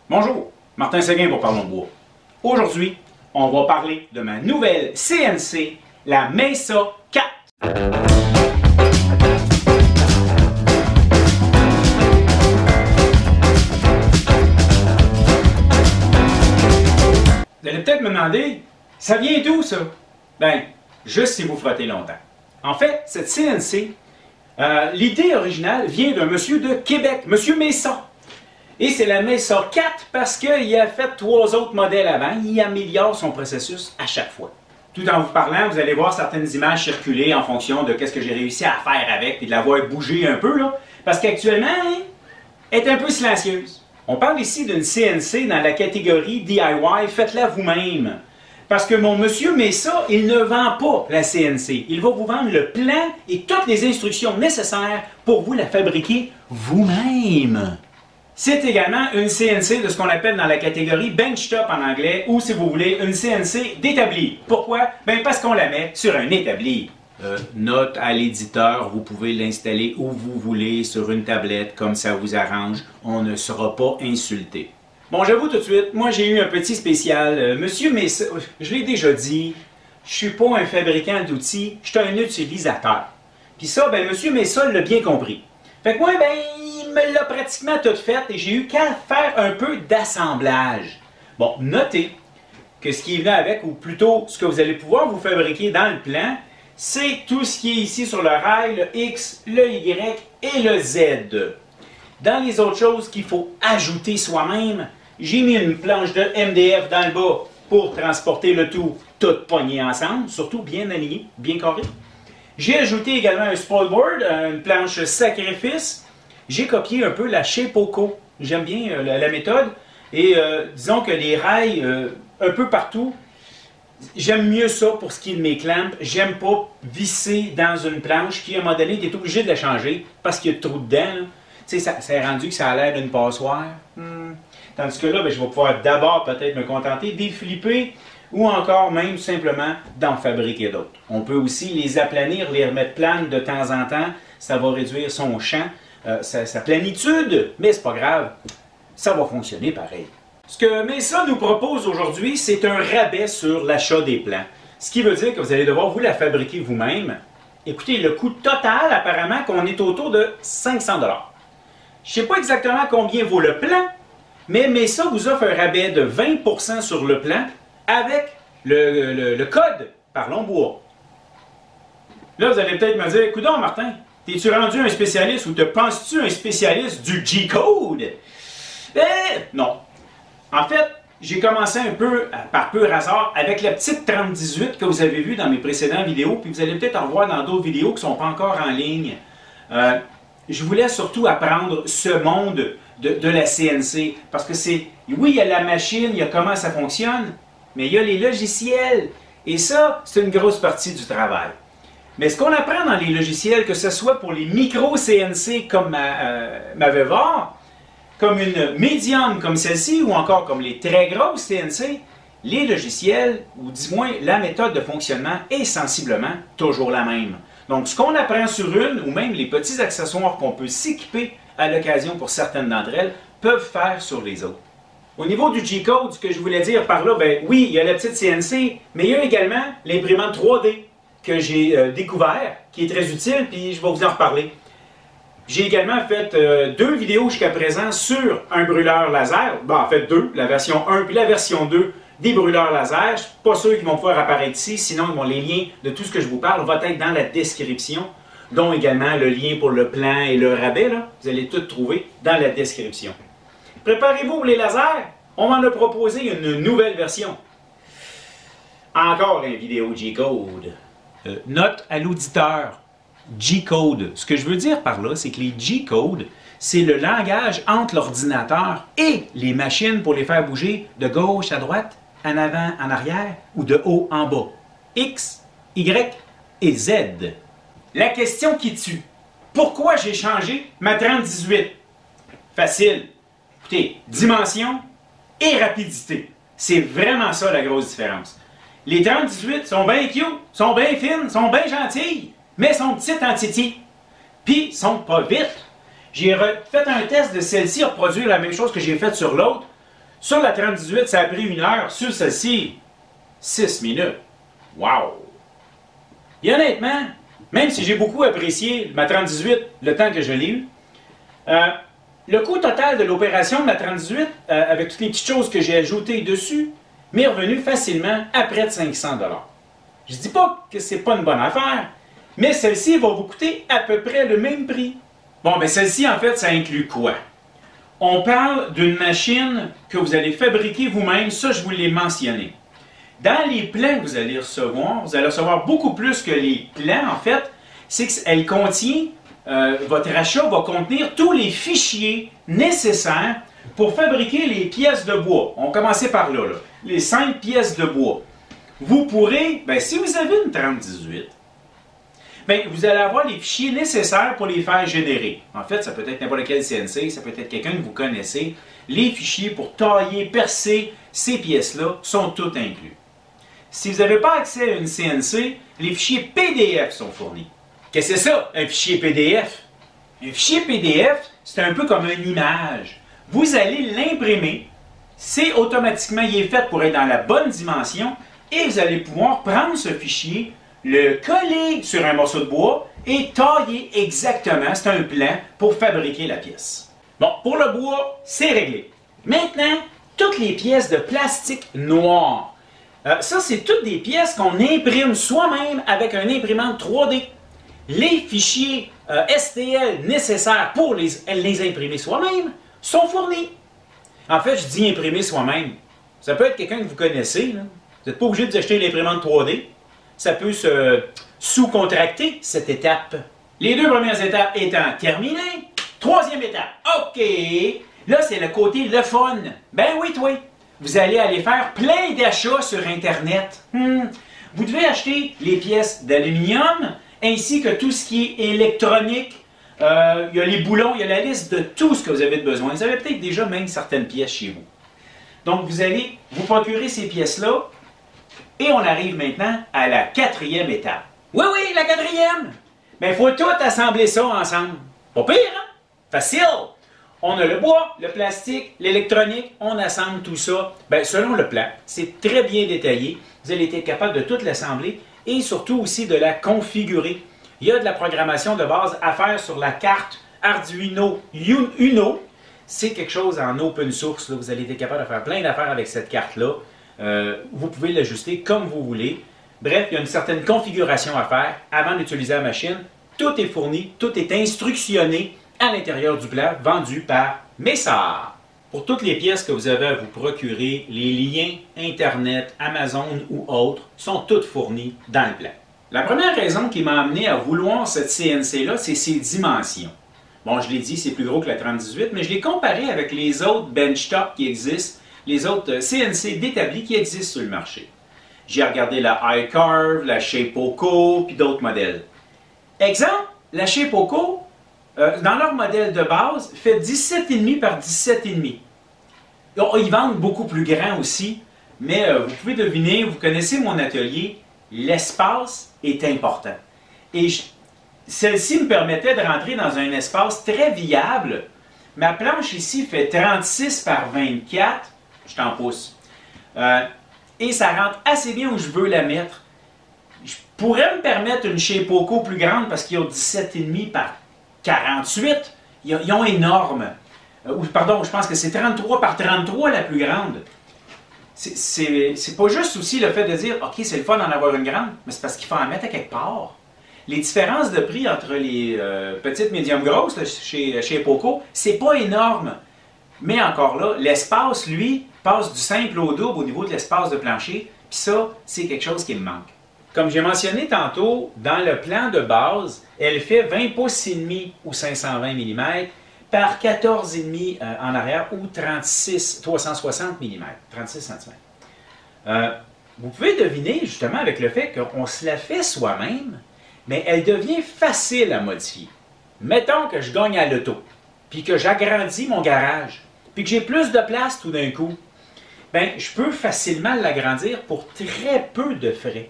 Bonjour, Martin Séguin pour Parlons de bois. Aujourd'hui, on va parler de ma nouvelle CNC, la Mesa 4. Vous allez peut-être me demander, ça vient d'où ça? Ben, juste si vous frottez longtemps. En fait, cette CNC, l'idée originale vient d'un monsieur de Québec, monsieur Mesa. Et c'est la Mesa 4 parce qu'il a fait 3 autres modèles avant. Il améliore son processus à chaque fois. Tout en vous parlant, vous allez voir certaines images circuler en fonction de ce que j'ai réussi à faire avec et de la voir bouger un peu, là. Parce qu'actuellement, elle est un peu silencieuse. On parle ici d'une CNC dans la catégorie DIY, faites-la vous-même. Parce que mon monsieur Mesa, il ne vend pas la CNC. Il va vous vendre le plan et toutes les instructions nécessaires pour vous la fabriquer vous-même. C'est également une CNC de ce qu'on appelle dans la catégorie benchtop en anglais, ou si vous voulez, une CNC d'établi. Pourquoi? Ben parce qu'on la met sur un établi. Note à l'éditeur, vous pouvez l'installer où vous voulez, sur une tablette, comme ça vous arrange. On ne sera pas insulté. Bon, j'avoue tout de suite, moi j'ai eu un petit spécial. Monsieur Mesa, je l'ai déjà dit, je suis pas un fabricant d'outils, je suis un utilisateur. Puis ça, ben monsieur Mesa l'a bien compris. Fait que moi, ben, il me l'a pratiquement tout fait et j'ai eu qu'à faire un peu d'assemblage. Bon, notez que ce qui est venu avec, ou plutôt ce que vous allez pouvoir vous fabriquer dans le plan, c'est tout ce qui est ici sur le rail, le X, le Y et le Z. Dans les autres choses qu'il faut ajouter soi-même, j'ai mis une planche de MDF dans le bas pour transporter le tout pogné ensemble, surtout bien aligné, bien carré. J'ai ajouté également un spoilboard, une planche sacrifice. J'ai copié un peu la Shapeoko. J'aime bien la méthode. Et disons que les rails, un peu partout, j'aime mieux ça pour ce qui est de mes clamps. J'aime pas visser dans une planche qui, à un moment donné, tu es obligé de la changer parce qu'il y a trop dedans. Tu sais, ça c'est rendu que ça a l'air d'une passoire. Tandis que là, ben, je vais pouvoir d'abord peut-être me contenter de les flipper ou encore même simplement d'en fabriquer d'autres. On peut aussi les aplanir, les remettre planes de temps en temps. Ça va réduire son champ, sa planitude, mais c'est pas grave, ça va fonctionner pareil. Ce que Mesa nous propose aujourd'hui, c'est un rabais sur l'achat des plans. Ce qui veut dire que vous allez devoir vous la fabriquer vous-même. Écoutez, le coût total, apparemment, qu'on est autour de 500 $. Je ne sais pas exactement combien vaut le plan, mais Mesa vous offre un rabais de 20% sur le plan avec le code Parlons bois. Là, vous allez peut-être me dire, coudonc Martin, t'es-tu rendu un spécialiste ou te penses-tu un spécialiste du G-code? Non. En fait, j'ai commencé un peu par pur hasard avec la petite 3018 que vous avez vue dans mes précédentes vidéos, puis vous allez peut-être en revoir dans d'autres vidéos qui ne sont pas encore en ligne. Je voulais surtout apprendre ce monde de la CNC, parce que c'est, oui, il y a la machine, il y a comment ça fonctionne, mais il y a les logiciels, et ça, c'est une grosse partie du travail. Mais ce qu'on apprend dans les logiciels, que ce soit pour les micro-CNC comme ma Vevar, comme une médium comme celle-ci, ou encore comme les très grosses CNC, les logiciels, ou du moins la méthode de fonctionnement, est sensiblement toujours la même. Donc, ce qu'on apprend sur une, ou même les petits accessoires qu'on peut s'équiper à l'occasion pour certaines d'entre elles, peuvent faire sur les autres. Au niveau du G-code, ce que je voulais dire par là, ben oui, il y a la petite CNC, mais il y a également l'imprimante 3D que j'ai découvert, qui est très utile, puis je vais vous en reparler. J'ai également fait 2 vidéos jusqu'à présent sur un brûleur laser, ben, en fait 2, la version 1 puis la version 2 des brûleurs laser. Je ne suis pas sûr qu'ils vont pouvoir apparaître ici, sinon les liens de tout ce que je vous parle vont être dans la description, dont également le lien pour le plan et le rabais, là, vous allez tout trouver dans la description. Préparez-vous pour les lasers, on m'en a proposé une nouvelle version. Encore une vidéo G-code. Note à l'auditeur, G-code. Ce que je veux dire par là, c'est que les G-codes, c'est le langage entre l'ordinateur et les machines pour les faire bouger de gauche à droite, en avant, en arrière ou de haut en bas. X, Y et Z. La question qui tue. Pourquoi j'ai changé ma 3018? Facile. Écoutez, dimension et rapidité. C'est vraiment ça la grosse différence. Les 3018 sont bien cute, sont bien fines, sont bien gentilles, mais sont petites en titi. Puis, sont pas vite. J'ai fait un test de celle-ci, reproduire la même chose que j'ai fait sur l'autre. Sur la 3018, ça a pris 1 heure. Sur celle-ci, 6 minutes. Wow! Et honnêtement, même si j'ai beaucoup apprécié ma 3018, le temps que je l'ai eu, le coût total de l'opération de ma 3018, avec toutes les petites choses que j'ai ajoutées dessus, m'est revenu facilement à près de 500 $. Je ne dis pas que c'est pas une bonne affaire, mais celle-ci va vous coûter à peu près le même prix. Bon, ben celle-ci, en fait, ça inclut quoi? On parle d'une machine que vous allez fabriquer vous-même, ça je vous l'ai mentionné. Dans les plans que vous allez recevoir beaucoup plus que les plans, en fait, c'est qu'elle contient, votre achat va contenir tous les fichiers nécessaires pour fabriquer les pièces de bois. On va commencer par là, les 5 pièces de bois. Vous pourrez, ben, si vous avez une 3018, ben, vous allez avoir les fichiers nécessaires pour les faire générer. En fait, ça peut être n'importe quel CNC, ça peut être quelqu'un que vous connaissez. Les fichiers pour tailler, percer ces pièces-là sont tous inclus. Si vous n'avez pas accès à une CNC, les fichiers PDF sont fournis. Qu'est-ce que c'est ça, un fichier PDF? Un fichier PDF, c'est un peu comme une image. Vous allez l'imprimer, c'est automatiquement, il est fait pour être dans la bonne dimension, et vous allez pouvoir prendre ce fichier, le coller sur un morceau de bois et tailler exactement, c'est un plan pour fabriquer la pièce. Bon, pour le bois, c'est réglé. Maintenant, toutes les pièces de plastique noir. Ça, c'est toutes des pièces qu'on imprime soi-même avec un imprimante 3D. Les fichiers STL nécessaires pour les imprimer soi-même sont fournis. En fait, je dis imprimer soi-même. Ça peut être quelqu'un que vous connaissez. Là. Vous n'êtes pas obligé d'acheter l'imprimante 3D. Ça peut se sous-contracter, cette étape. Les 2 premières étapes étant terminées. 3e étape. OK. Là, c'est le côté le fun. Ben oui, toi. Vous allez aller faire plein d'achats sur Internet. Vous devez acheter les pièces d'aluminium, ainsi que tout ce qui est électronique. Il y a les boulons, il y a la liste de tout ce que vous avez besoin. Vous avez peut-être déjà même certaines pièces chez vous. Donc, vous allez vous procurer ces pièces-là. Et on arrive maintenant à la 4e étape. Oui, la 4e! Mais il faut tout assembler ça ensemble. Pas pire, hein? Facile! On a le bois, le plastique, l'électronique, on assemble tout ça. Bien, selon le plan, c'est très bien détaillé. Vous allez être capable de tout l'assembler et surtout aussi de la configurer. Il y a de la programmation de base à faire sur la carte Arduino Uno. C'est quelque chose en open source. Là. Vous allez être capable de faire plein d'affaires avec cette carte-là. Vous pouvez l'ajuster comme vous voulez. Bref, il y a une certaine configuration à faire avant d'utiliser la machine. Tout est fourni, tout est instructionné à l'intérieur du plan vendu par Mesa. Pour toutes les pièces que vous avez à vous procurer, les liens Internet, Amazon ou autres sont toutes fournis dans le plan. La première raison qui m'a amené à vouloir cette CNC-là, c'est ses dimensions. Bon, je l'ai dit, c'est plus gros que la 3018, mais je l'ai comparé avec les autres benchtop qui existent, les autres CNC d'établis qui existent sur le marché. J'ai regardé la iCarve, la Shapeoko, puis d'autres modèles. Exemple, la Shapeoko, dans leur modèle de base, fait 17,5 par 17,5. Ils vendent beaucoup plus grand aussi, mais vous pouvez deviner, vous connaissez mon atelier, l'espace est important. Et celle-ci me permettait de rentrer dans un espace très viable. Ma planche ici fait 36 par 24, je t'en pousse. Et ça rentre assez bien où je veux la mettre. Je pourrais me permettre une Shapeoko plus grande parce qu'ils ont 17,5 par 48. Ils ont énorme. Pardon, je pense que c'est 33 par 33 la plus grande. C'est pas juste aussi le fait de dire, OK, c'est le fun d'en avoir une grande, mais c'est parce qu'il faut en mettre à quelque part. Les différences de prix entre les petites, médium grosses là, chez Poco, c'est pas énorme. Mais encore là, l'espace, lui, passe du simple au double au niveau de l'espace de plancher. Puis ça, c'est quelque chose qui me manque. Comme j'ai mentionné tantôt, dans le plan de base, elle fait 20 pouces et demi ou 520 mm par 14,5 en arrière ou 360 mm, 36 cm. Vous pouvez deviner justement avec le fait qu'on se la fait soi-même, mais elle devient facile à modifier. Mettons que je gagne à l'auto, puis que j'agrandis mon garage, puis que j'ai plus de place tout d'un coup, bien, je peux facilement l'agrandir pour très peu de frais.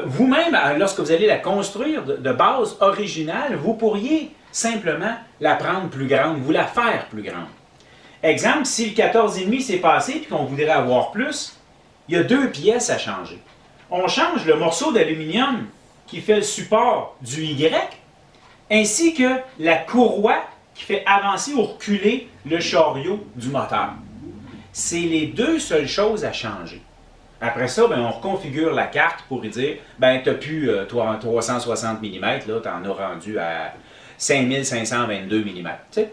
Vous-même, lorsque vous allez la construire de base originale, vous pourriez simplement la prendre plus grande, vous la faire plus grande. Exemple, si le 14,5 s'est passé et qu'on voudrait avoir plus, il y a deux pièces à changer. On change le morceau d'aluminium qui fait le support du Y, ainsi que la courroie qui fait avancer ou reculer le chariot du moteur. C'est les deux seules choses à changer. Après ça, ben, on reconfigure la carte pour lui dire, ben, tu n'as plus 360 mm, tu en as rendu à 5522 mm. T'sais?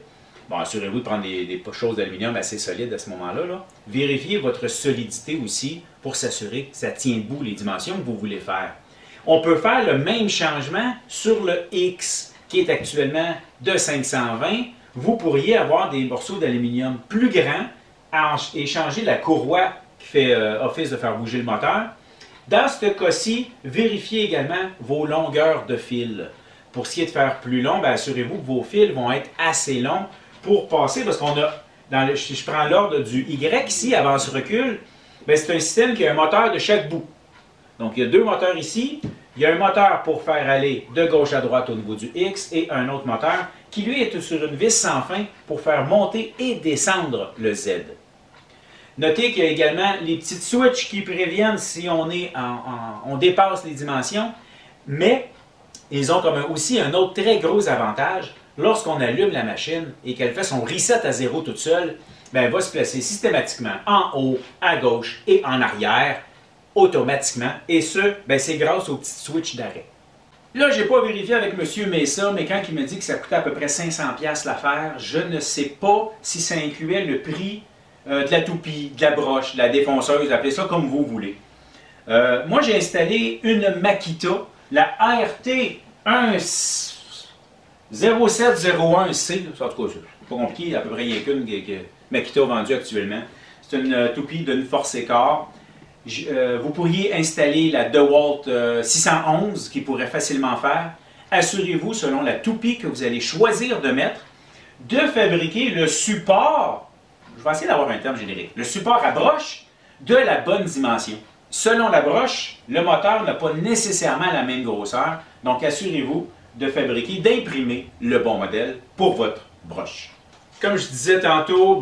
Bon, assurez-vous de prendre des choses d'aluminium assez solides à ce moment-là. Là. Vérifiez votre solidité aussi pour s'assurer que ça tient debout les dimensions que vous voulez faire. On peut faire le même changement sur le X, qui est actuellement de 520. Vous pourriez avoir des morceaux d'aluminium plus grands et changer la courroie qui fait office de faire bouger le moteur. Dans ce cas-ci, vérifiez également vos longueurs de fil. Pour ce qui est de faire plus long, assurez-vous que vos fils vont être assez longs pour passer, parce qu'on a, si je prends l'ordre du Y ici, avance-recul, c'est un système qui a un moteur de chaque bout. Donc, il y a deux moteurs ici. Il y a un moteur pour faire aller de gauche à droite au niveau du X et un autre moteur qui, lui, est sur une vis sans fin pour faire monter et descendre le Z. Notez qu'il y a également les petites switches qui préviennent si on dépasse les dimensions, mais ils ont aussi un autre très gros avantage. Lorsqu'on allume la machine et qu'elle fait son reset à zéro toute seule, elle va se placer systématiquement en haut, à gauche et en arrière, automatiquement. Et ce, c'est grâce aux petites switches d'arrêt. Là, je n'ai pas vérifié avec M. Mesa, mais quand il me dit que ça coûtait à peu près 500$ l'affaire, je ne sais pas si ça incluait le prix de la toupie, de la broche, de la défonceuse, appelez ça comme vous voulez. Moi, j'ai installé une Makita, la ART 0701C, en tout cas, c'est pas compliqué, à peu près il n'y a qu'une Makita vendue actuellement. C'est une toupie d'une Forcecar. Vous pourriez installer la DeWalt 611 qui pourrait facilement faire. Assurez-vous, selon la toupie que vous allez choisir de mettre, de fabriquer le support, je vais essayer d'avoir un terme générique, le support à broche de la bonne dimension. Selon la broche, le moteur n'a pas nécessairement la même grosseur, donc assurez-vous de fabriquer, d'imprimer le bon modèle pour votre broche. Comme je disais tantôt,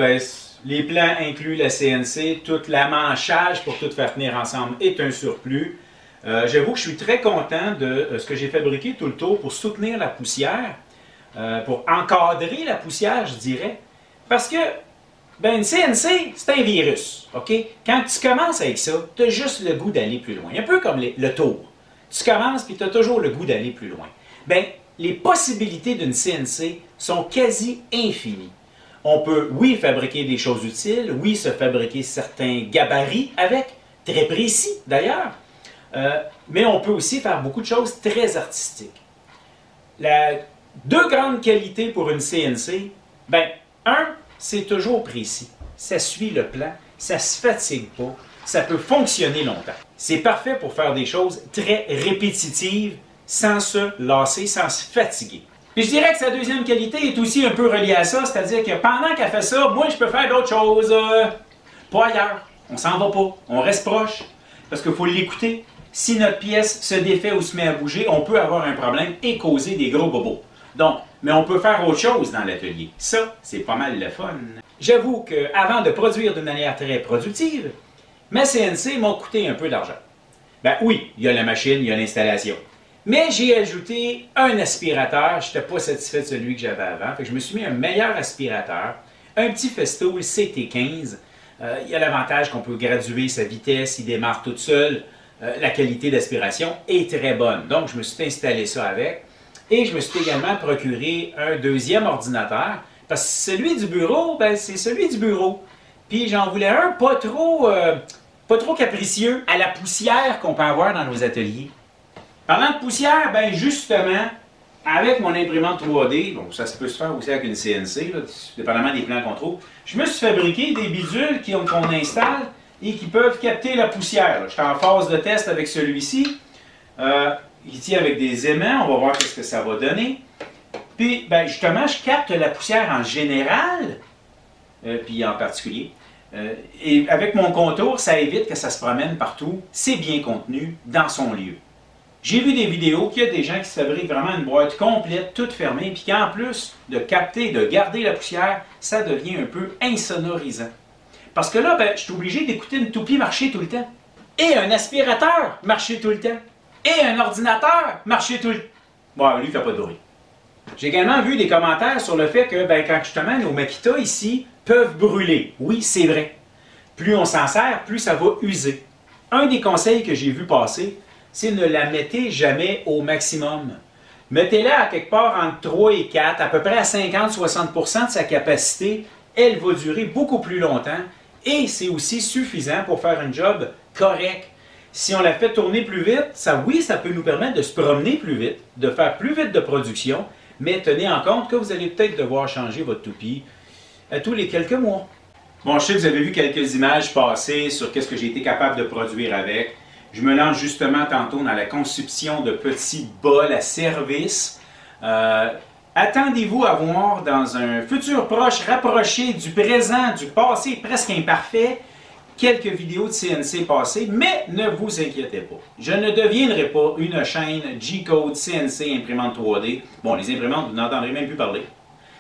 les plans incluent la CNC, tout l'amanchage pour tout faire tenir ensemble est un surplus. J'avoue que je suis très content de ce que j'ai fabriqué tout le tour pour soutenir la poussière, pour encadrer la poussière, je dirais. Parce que, une CNC, c'est un virus, OK? Quand tu commences avec ça, tu as juste le goût d'aller plus loin. Un peu comme le tour. Tu commences et tu as toujours le goût d'aller plus loin. Les possibilités d'une CNC sont quasi infinies. On peut, oui, fabriquer des choses utiles, oui, se fabriquer certains gabarits avec, très précis d'ailleurs, mais on peut aussi faire beaucoup de choses très artistiques. Deux grandes qualités pour une CNC, un, c'est toujours précis. Ça suit le plan, ça ne se fatigue pas, ça peut fonctionner longtemps. C'est parfait pour faire des choses très répétitives, sans se lasser, sans se fatiguer. Puis je dirais que sa deuxième qualité est aussi un peu reliée à ça, c'est-à-dire que pendant qu'elle fait ça, moi je peux faire d'autres choses, pas ailleurs. On s'en va pas, on reste proche, parce qu'il faut l'écouter. Si notre pièce se défait ou se met à bouger, on peut avoir un problème et causer des gros bobos. Donc, mais on peut faire autre chose dans l'atelier. Ça, c'est pas mal le fun. J'avoue qu'avant de produire d'une manière très productive, ma CNC m'a coûté un peu d'argent. Oui, il y a la machine, il y a l'installation. Mais j'ai ajouté un aspirateur. Je n'étais pas satisfait de celui que j'avais avant. Fait que je me suis mis un meilleur aspirateur. Un petit Festool CT15. Il y a l'avantage qu'on peut graduer sa vitesse. Il démarre toute seule. La qualité d'aspiration est très bonne. Donc, je me suis installé ça avec. Et je me suis également procuré un deuxième ordinateur. Parce que celui du bureau, c'est celui du bureau. Puis j'en voulais un pas trop capricieux à la poussière qu'on peut avoir dans nos ateliers. Parlant de poussière, justement, avec mon imprimante 3D, bon, ça se peut se faire aussi avec une CNC, là, dépendamment des plans qu'on trouve, je me suis fabriqué des bidules qu'on installe et qui peuvent capter la poussière. Je suis en phase de test avec celui-ci. Il tient avec des aimants, on va voir ce que ça va donner. Puis, justement, je capte la poussière en général, puis en particulier. Et avec mon contour, ça évite que ça se promène partout. C'est bien contenu dans son lieu. J'ai vu des vidéos qu'il y a des gens qui se fabriquent vraiment une boîte complète, toute fermée, puis qu'en plus de capter, de garder la poussière, ça devient un peu insonorisant. Parce que là, ben, je suis obligé d'écouter une toupie marcher tout le temps. Et un aspirateur marcher tout le temps. Et un ordinateur marcher tout le temps. Bon, lui, il ne fait pas de bruit. J'ai également vu des commentaires sur le fait que, ben, quand justement, nos Makita ici peuvent brûler. Oui, c'est vrai. Plus on s'en sert, plus ça va user. Un des conseils que j'ai vu passer, c'est ne la mettez jamais au maximum. Mettez-la à quelque part entre 3 et 4, à peu près à 50-60% de sa capacité. Elle va durer beaucoup plus longtemps et c'est aussi suffisant pour faire un job correct. Si on la fait tourner plus vite, oui, ça peut nous permettre de se promener plus vite, de faire plus vite de production, mais tenez en compte que vous allez peut-être devoir changer votre toupie à tous les quelques mois. Bon, je sais que vous avez vu quelques images passer sur qu'est-ce que j'ai été capable de produire avec. Je me lance justement tantôt dans la conception de petits bols à service. Attendez-vous à voir dans un futur proche, rapproché du présent, du passé presque imparfait, quelques vidéos de CNC passées, mais ne vous inquiétez pas. Je ne deviendrai pas une chaîne G-Code CNC imprimante 3D. Bon, les imprimantes, vous n'entendrez même plus parler.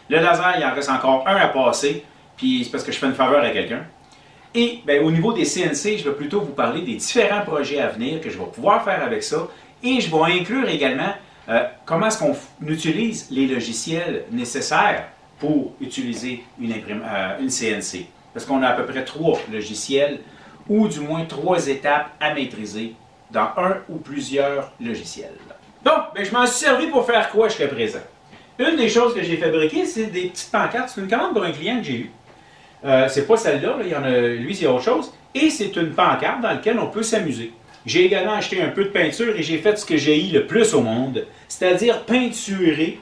Le laser, il en reste encore un à passer, puis c'est parce que je fais une faveur à quelqu'un. Et bien, au niveau des CNC, je vais plutôt vous parler des différents projets à venir que je vais pouvoir faire avec ça. Et je vais inclure également comment est-ce qu'on utilise les logiciels nécessaires pour utiliser une CNC. Parce qu'on a à peu près 3 logiciels, ou du moins 3 étapes à maîtriser dans un ou plusieurs logiciels. Bon, ben, je m'en suis servi pour faire quoi jusqu'à présent? Une des choses que j'ai fabriquées, c'est des petites pancartes. C'est une commande pour un client que j'ai eu. C'est pas celle-là, il y en a, lui, c'est autre chose. Et c'est une pancarte dans laquelle on peut s'amuser. J'ai également acheté un peu de peinture et j'ai fait ce que j'ai eu le plus au monde, c'est-à-dire peinturer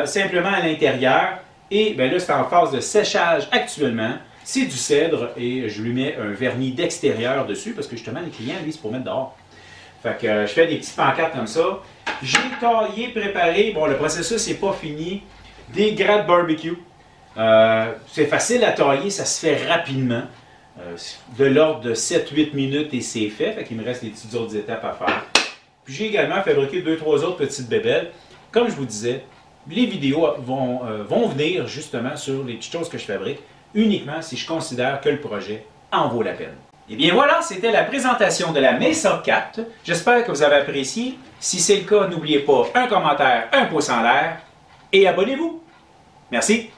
simplement à l'intérieur. Et bien là, c'est en phase de séchage actuellement. C'est du cèdre et je lui mets un vernis d'extérieur dessus parce que justement, les clients, lui, c'est pour mettre dehors. Fait que je fais des petites pancartes comme ça. J'ai taillé, préparé, bon, le processus n'est pas fini, des grattes barbecue. C'est facile à tailler, ça se fait rapidement. De l'ordre de 7-8 minutes et c'est fait. Fait qu'il me reste des petites autres étapes à faire. Puis j'ai également fabriqué 2-3 autres petites bébelles. Comme je vous disais, les vidéos vont venir justement sur les petites choses que je fabrique, uniquement si je considère que le projet en vaut la peine. Et bien voilà, c'était la présentation de la Mesa 4. J'espère que vous avez apprécié. Si c'est le cas, n'oubliez pas un commentaire, un pouce en l'air et abonnez-vous. Merci.